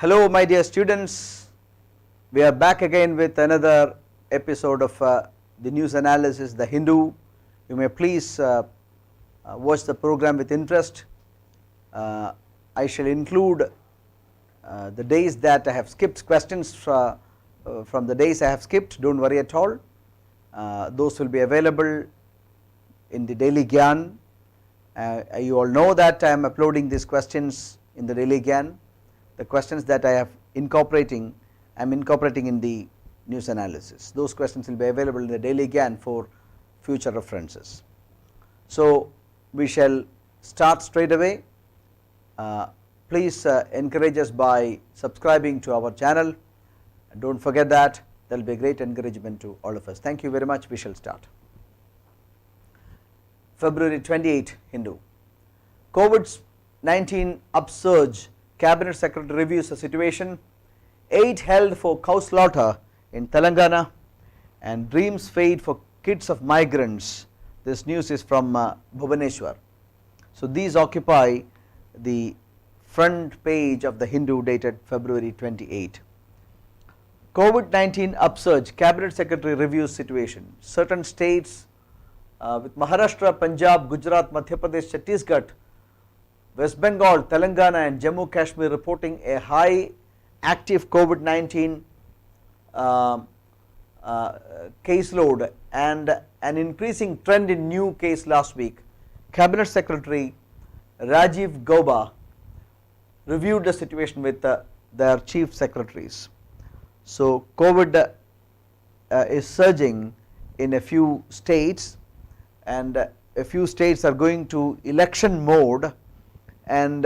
Hello my dear students, we are back again with another episode of the news analysis, The Hindu. You may please watch the program with interest. I shall include the days that I have skipped questions from the days I have skipped, don't worry at all. Those will be available in the daily Gyan. You all know that I am uploading these questions in the daily Gyan. The questions that I am incorporating in the news analysis. Those questions will be available in the daily Gyan for future references. So we shall start straight away. Please encourage us by subscribing to our channel. Don't forget that, there will be a great encouragement to all of us. Thank you very much. We shall start. February 28 Hindu. COVID-19 upsurge. Cabinet Secretary reviews the situation. 8 held for cow slaughter in Telangana, and dreams fade for kids of migrants. This news is from Bhubaneswar. So these occupy the front page of the Hindu dated February 28. COVID-19 upsurge. Cabinet Secretary reviews situation. Certain states with Maharashtra, Punjab, Gujarat, Madhya Pradesh, Chhattisgarh, West Bengal, Telangana and Jammu Kashmir reporting a high active COVID-19 caseload and an increasing trend in new case last week. Cabinet Secretary Rajiv Gauba reviewed the situation with their chief secretaries. So COVID is surging in a few states, and a few states are going to election mode, and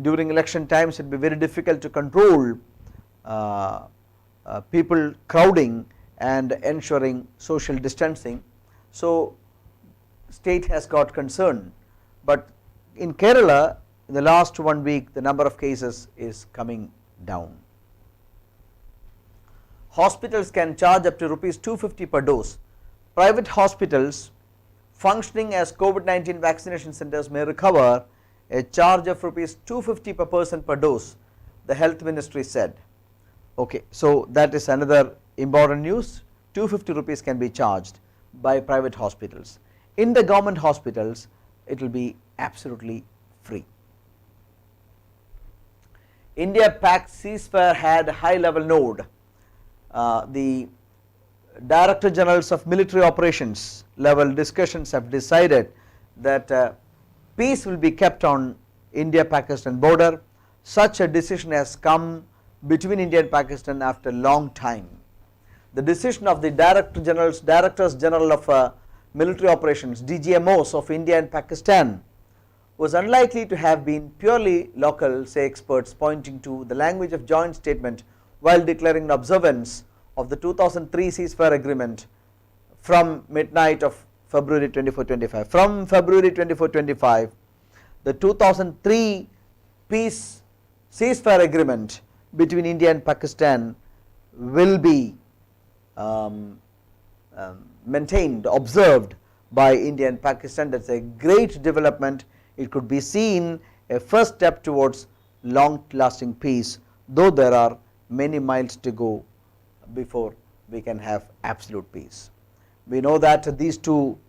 during election times it will be very difficult to control people crowding and ensuring social distancing. So state has got concerned, but in Kerala in the last 1 week the number of cases is coming down. Hospitals can charge up to rupees 250 per dose. Private hospitals functioning as COVID-19 vaccination centers may recover a charge of rupees 250 per person per dose, the health ministry said. Okay, so that is another important news. 250 rupees can be charged by private hospitals. In the government hospitals it will be absolutely free. India-Pak ceasefire had high level node. The Director Generals of Military Operations level discussions have decided that peace will be kept on India-Pakistan border. Such a decision has come between India and Pakistan after a long time. The decision of the Directors General of Military Operations, DGMOs of India and Pakistan, was unlikely to have been purely local, say experts, pointing to the language of joint statement while declaring observance of the 2003 ceasefire agreement from midnight of February 24-25. From February 24-25, the 2003 peace ceasefire agreement between India and Pakistan will be maintained, observed by India and Pakistan. That is a great development. It could be seen a first step towards long lasting peace, though there are many miles to go before we can have absolute peace. We know that these two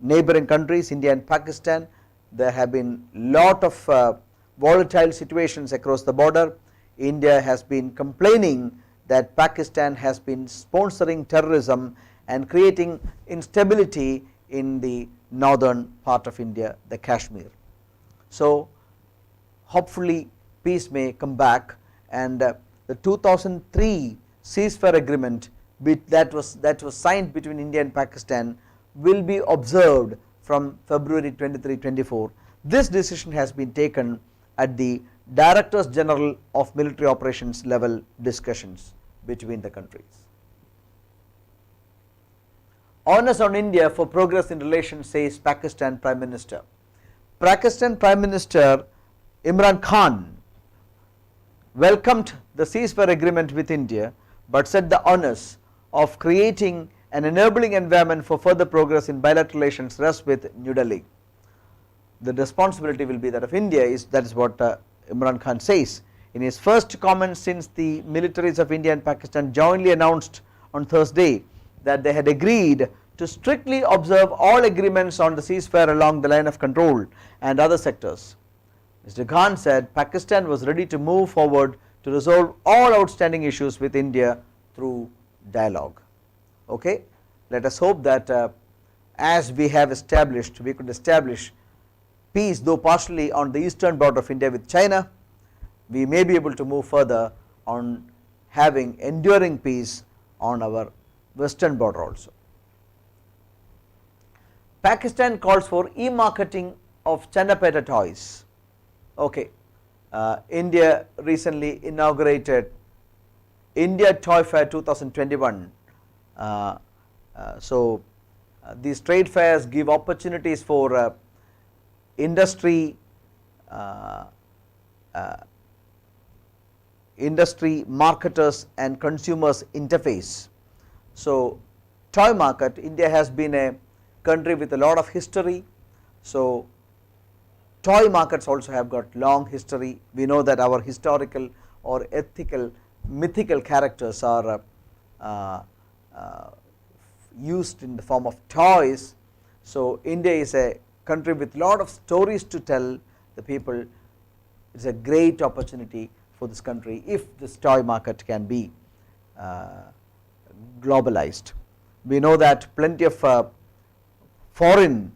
neighboring countries, India and Pakistan, there have been lot of volatile situations across the border. India has been complaining that Pakistan has been sponsoring terrorism and creating instability in the northern part of India, the Kashmir. So hopefully peace may come back, and the 2003 ceasefire agreement that was signed between India and Pakistan will be observed from February 23-24. This decision has been taken at the Directors General of Military Operations level discussions between the countries. Onus on India for progress in relations, says Pakistan Prime Minister. Pakistan Prime Minister Imran Khan welcomed the ceasefire agreement with India, but said the onus of creating an enabling environment for further progress in bilateral relations rests with New Delhi. The responsibility will be that of India, that is what Imran Khan says. In his first comments since the militaries of India and Pakistan jointly announced on Thursday that they had agreed to strictly observe all agreements on the ceasefire along the line of control and other sectors. Mr. Khan said Pakistan was ready to move forward to resolve all outstanding issues with India through dialogue. Okay, let us hope that as we have established, we could establish peace, though partially, on the eastern border of India with China. We may be able to move further on having enduring peace on our western border also. Pakistan calls for e-marketing of Channapatna toys. Okay, India recently inaugurated India Toy Fair 2021. These trade fairs give opportunities for industry marketers and consumers interface. So, toy market, India has been a country with a lot of history. So, toy markets also have got long history. We know that our historical or ethical, mythical characters are used in the form of toys. So, India is a country with lot of stories to tell the people. It is a great opportunity for this country if this toy market can be globalized. We know that plenty of foreign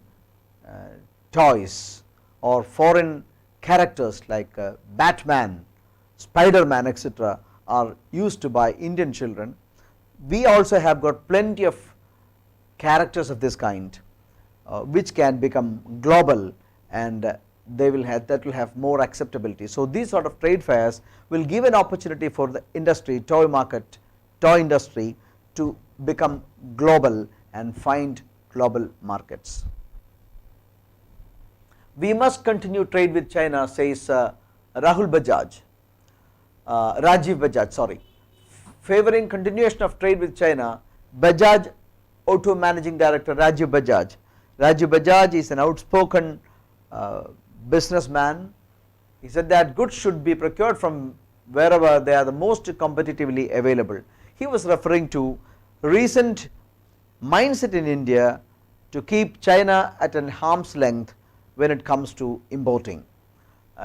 toys or foreign characters like Batman, Spider-Man, etc. are used by Indian children. We also have got plenty of characters of this kind which can become global, and that will have more acceptability. So, these sort of trade fairs will give an opportunity for the industry, toy market, toy industry to become global and find global markets. We must continue trade with China, says Rajiv Bajaj, sorry. Favoring continuation of trade with China, Bajaj Auto Managing Director Rajiv Bajaj. Rajiv Bajaj is an outspoken businessman. He said that goods should be procured from wherever they are the most competitively available. He was referring to recent mindset in India to keep China at an arm's length when it comes to importing.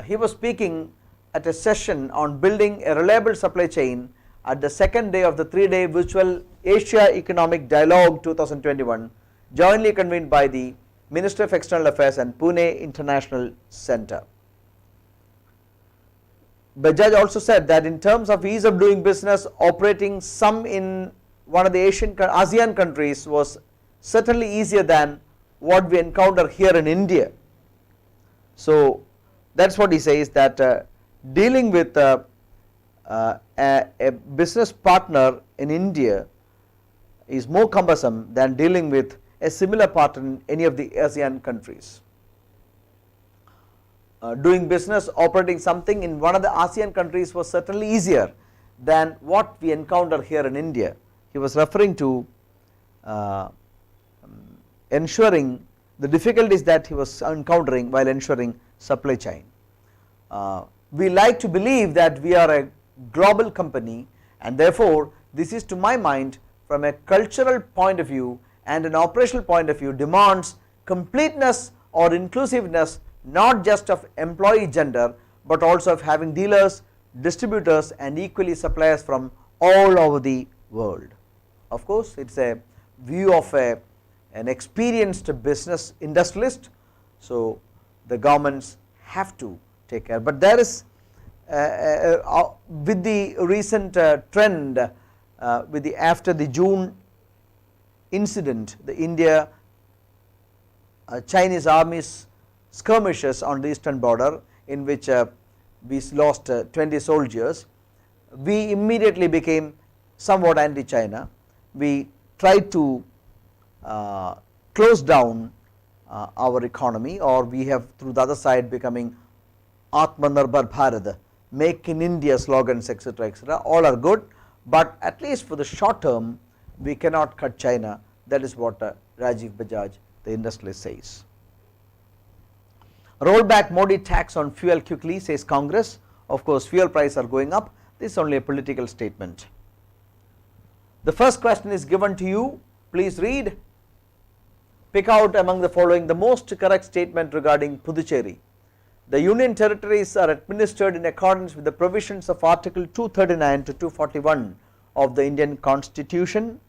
He was speaking at a session on building a reliable supply chain at the second day of the 3-day virtual Asia Economic Dialogue 2021, jointly convened by the Minister of External Affairs and Pune International Center. Bajaj also said that in terms of ease of doing business, operating some in one of the ASEAN countries was certainly easier than what we encounter here in India. So, that is what he says, that dealing with a business partner in India is more cumbersome than dealing with a similar partner in any of the ASEAN countries. Doing business, operating something in one of the ASEAN countries was certainly easier than what we encounter here in India. He was referring to ensuring the difficulties that he was encountering while ensuring supply chain. We like to believe that we are a global company, and therefore this is, to my mind, from a cultural point of view and an operational point of view, demands completeness or inclusiveness, not just of employee gender, but also of having dealers, distributors and equally suppliers from all over the world. Of course, it is a view of an experienced business industrialist, so the governments have to take care. But there is with the recent trend after the June incident, the India Chinese armies skirmishes on the eastern border, in which we lost 20 soldiers, we immediately became somewhat anti-China. We tried to close down our economy, or we have through the other side becoming Atmanirbhar Bharat, make in India slogans, etc., etc. All are good, but at least for the short term we cannot cut China. That is what Rajiv Bajaj, the industrialist, says. Roll back Modi tax on fuel quickly, says Congress. Of course, fuel prices are going up. This is only a political statement. The first question is given to you. Please read. Pick out among the following the most correct statement regarding Puducherry. The union territories are administered in accordance with the provisions of Article 239 to 241 of the Indian Constitution.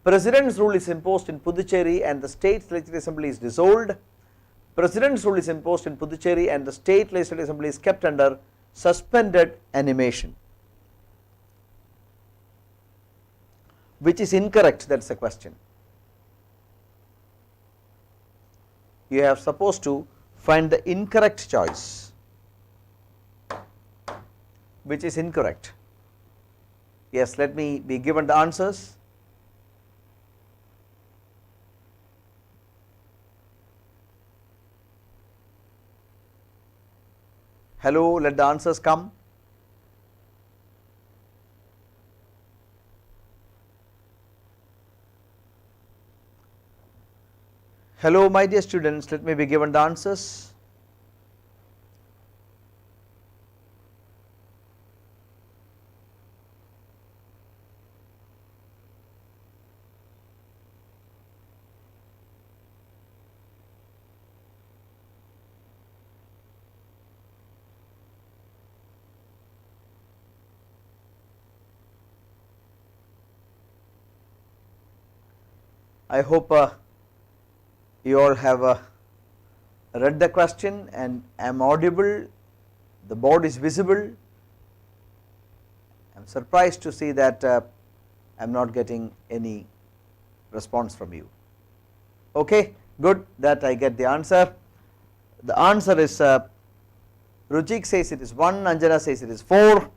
President's rule is imposed in Puducherry and the state legislative assembly is dissolved. President's rule is imposed in Puducherry and the state legislative assembly is kept under suspended animation. Which is incorrect? That is the question. You have supposed to find the incorrect choice. Which is incorrect? Yes, let me be given the answers. Hello, let the answers come. Hello, my dear students, let me be given the answers. I hope you all have read the question and am audible, the board is visible. I am surprised to see that I am not getting any response from you. Okay, good that I get the answer. The answer is Ruchik says it is 1, Anjana says it is 4.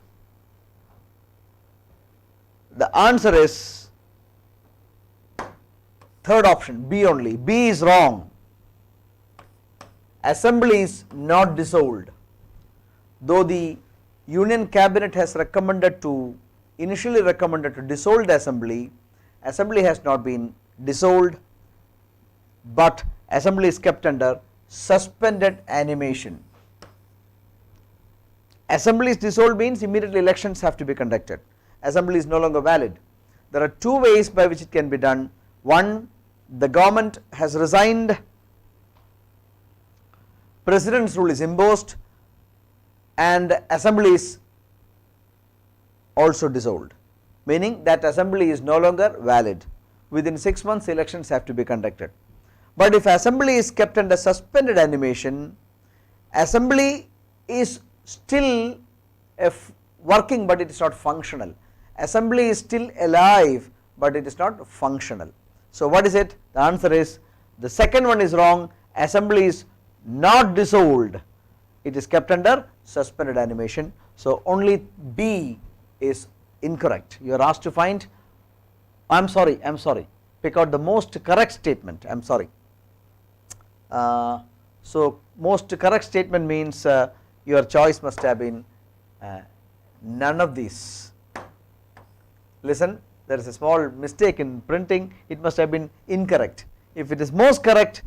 The answer is third option, B only. B is wrong. Assembly is not dissolved. Though the Union Cabinet has initially recommended to dissolve the assembly, assembly has not been dissolved, but assembly is kept under suspended animation. Assembly is dissolved means immediately elections have to be conducted. Assembly is no longer valid. There are two ways by which it can be done. One, the government has resigned, president's rule is imposed and assembly is also dissolved, meaning that assembly is no longer valid. Within 6 months elections have to be conducted. But if assembly is kept under suspended animation, assembly is still working but it is not functional. Assembly is still alive but it is not functional. So what is it? The answer is, the second one is wrong. Assembly is not dissolved, it is kept under suspended animation. So only B is incorrect. You are asked to find, I am sorry, pick out the most correct statement. I am sorry. So most correct statement means your choice must have been none of these. Listen, there is a small mistake in printing, it must have been incorrect. If it is most correct,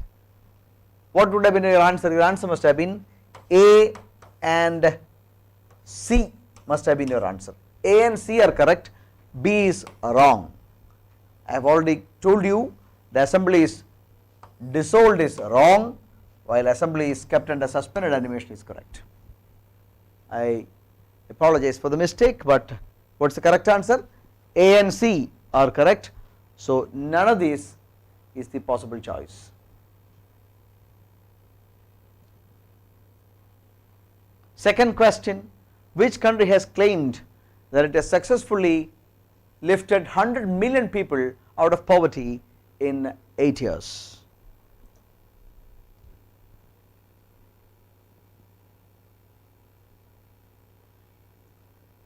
what would have been your answer? Your answer must have been A and C must have been your answer. A and C are correct, B is wrong. I have already told you the assembly is dissolved is wrong, while assembly is kept under suspended animation is correct. I apologize for the mistake, but what is the correct answer? A and C are correct. So none of these is the possible choice. Second question, which country has claimed that it has successfully lifted 100 million people out of poverty in 8 years?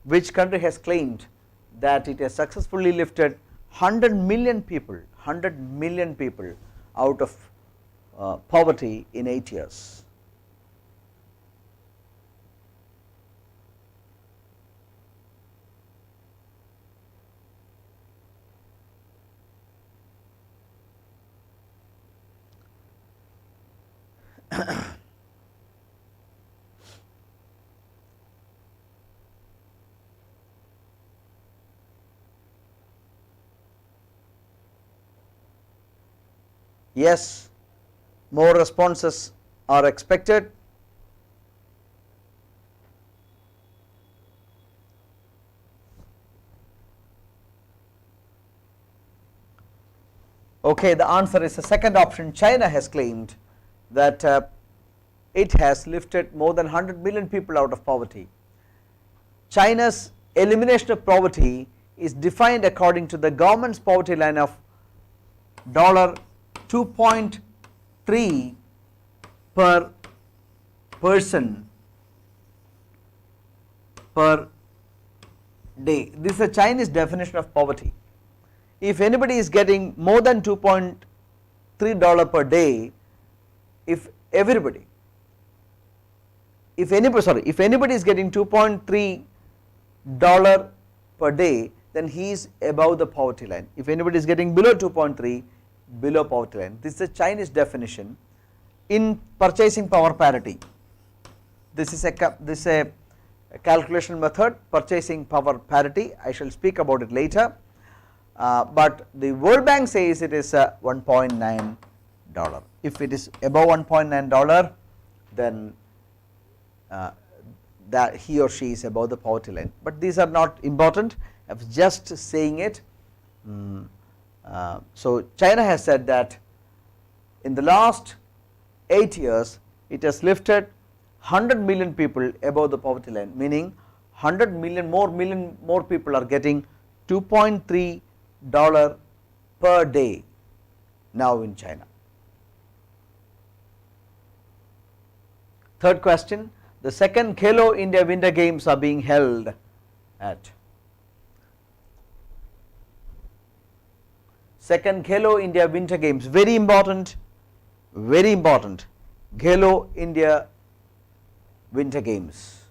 Which country has claimed that it has successfully lifted 100 million people out of poverty in 8 years? Yes, more responses are expected. Okay, the answer is the second option. China has claimed that it has lifted more than 100 million people out of poverty. China's elimination of poverty is defined according to the government's poverty line of $2.3 per person per day. This is a Chinese definition of poverty. If anybody is getting more than $2.3 per day, if anybody is getting $2.3 per day, then he is above the poverty line. If anybody is getting below 2.3, below poverty line. This is a Chinese definition. In purchasing power parity, this is a calculation method, purchasing power parity. I shall speak about it later. But the World Bank says it is $1.9. If it is above $1.9, then that he or she is above the poverty line. But these are not important. I was just saying it. So China has said that in the last 8 years it has lifted 100 million people above the poverty line, meaning 100 million more people are getting $2.3 per day now in China. Third question, the second Khelo India Winter Games are being held at. Second Khelo India Winter Games, very important, Khelo India Winter Games.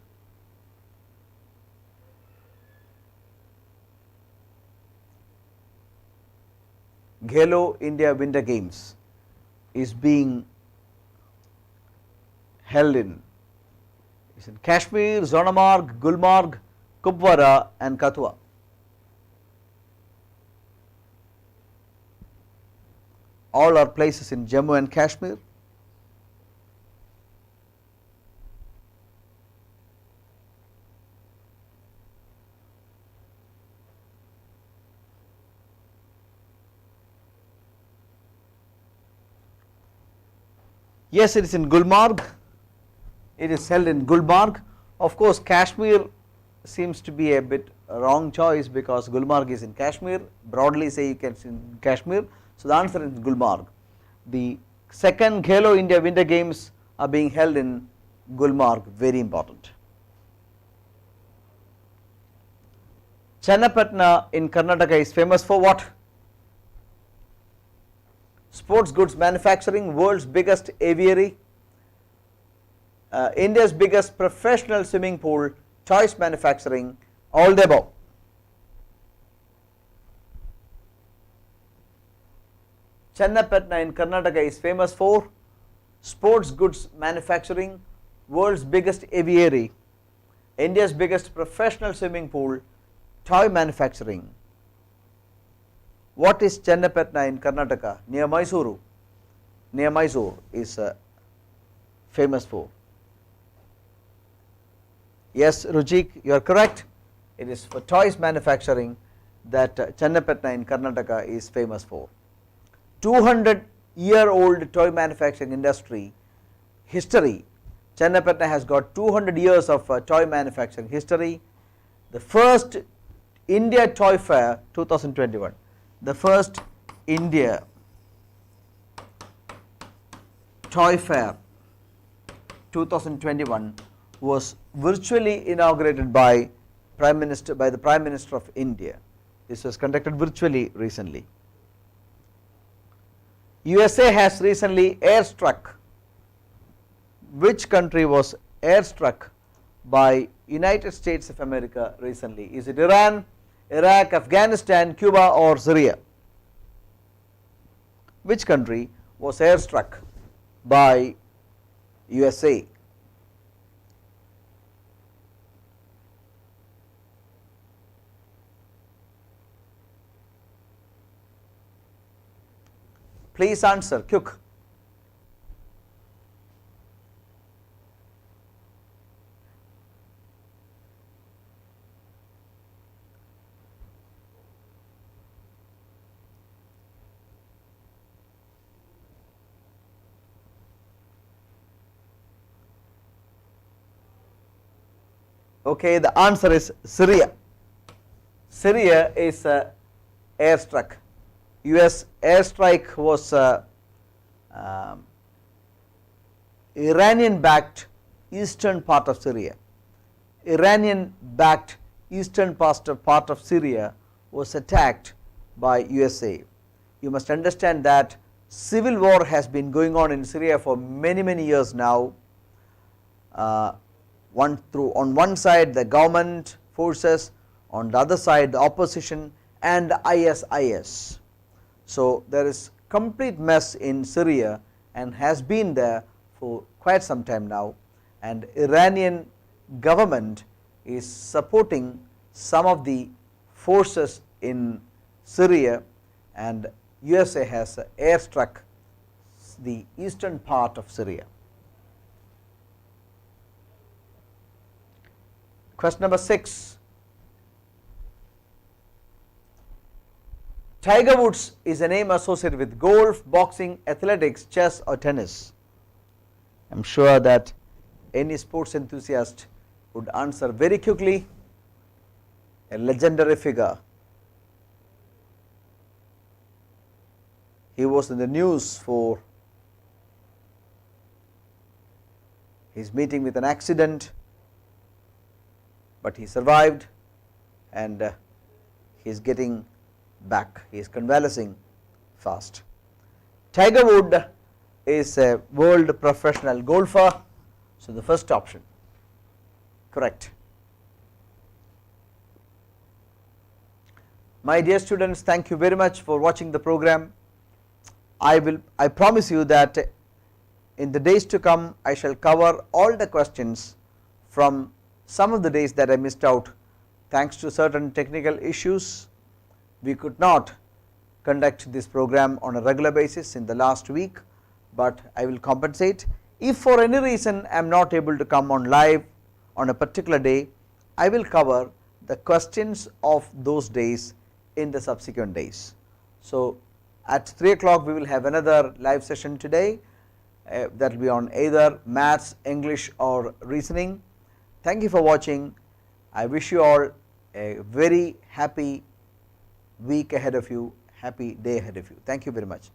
Khelo India Winter Games is being held in Kashmir, Zonamarg, Gulmarg, Kupwara and Kathua. All are places in Jammu and Kashmir. Yes, it is in Gulmarg. It is held in Gulmarg. Of course, Kashmir seems to be a bit wrong choice because Gulmarg is in Kashmir. Broadly say you can see in Kashmir. So the answer is Gulmarg. The second Khelo India Winter Games are being held in Gulmarg, very important. Channapatna in Karnataka is famous for what? Sports goods manufacturing, world's biggest aviary, India's biggest professional swimming pool, toys manufacturing, all the above. Channapatna in Karnataka is famous for sports goods manufacturing, world's biggest aviary, India's biggest professional swimming pool, toy manufacturing. What is Channapatna in Karnataka? Near Mysuru. Near Mysore is famous for. Yes, Rujik, you are correct. It is for toys manufacturing that Channapatna in Karnataka is famous for. 200-year-old toy manufacturing industry history. Channapatna has got 200 years of toy manufacturing history. The first India Toy Fair 2021. The first India Toy Fair 2021 was virtually inaugurated by the Prime Minister of India. This was conducted virtually recently. USA has recently airstruck. Which country was airstruck by United States of America recently? Is it Iran, Iraq, Afghanistan, Cuba or Syria? Which country was airstruck by USA? Please answer, quick. Okay, the answer is Syria. Syria is airstruck. US airstrike was Iranian backed eastern part of Syria. Iranian backed eastern part of Syria was attacked by USA. You must understand that civil war has been going on in Syria for many years now. On one side the government forces, on the other side the opposition and ISIS. So there is complete mess in Syria and has been there for quite some time now, and Iranian government is supporting some of the forces in Syria, and USA has airstruck the eastern part of Syria. Question number 6. Tiger Woods is a name associated with golf, boxing, athletics, chess or tennis. I am sure that any sports enthusiast would answer very quickly. A legendary figure. He was in the news for his meeting with an accident, but he survived and he is getting back. He is convalescing fast. Tiger Woods is a world professional golfer, so the first option correct. My dear students, thank you very much for watching the program. I promise you that in the days to come I shall cover all the questions from some of the days that I missed out thanks to certain technical issues. We could not conduct this program on a regular basis in the last week, but I will compensate. If for any reason I am not able to come on live on a particular day, I will cover the questions of those days in the subsequent days. So at 3 o'clock we will have another live session today that will be on either maths, English or reasoning. Thank you for watching. I wish you all a very happy week ahead of you, happy day ahead of you. Thank you very much.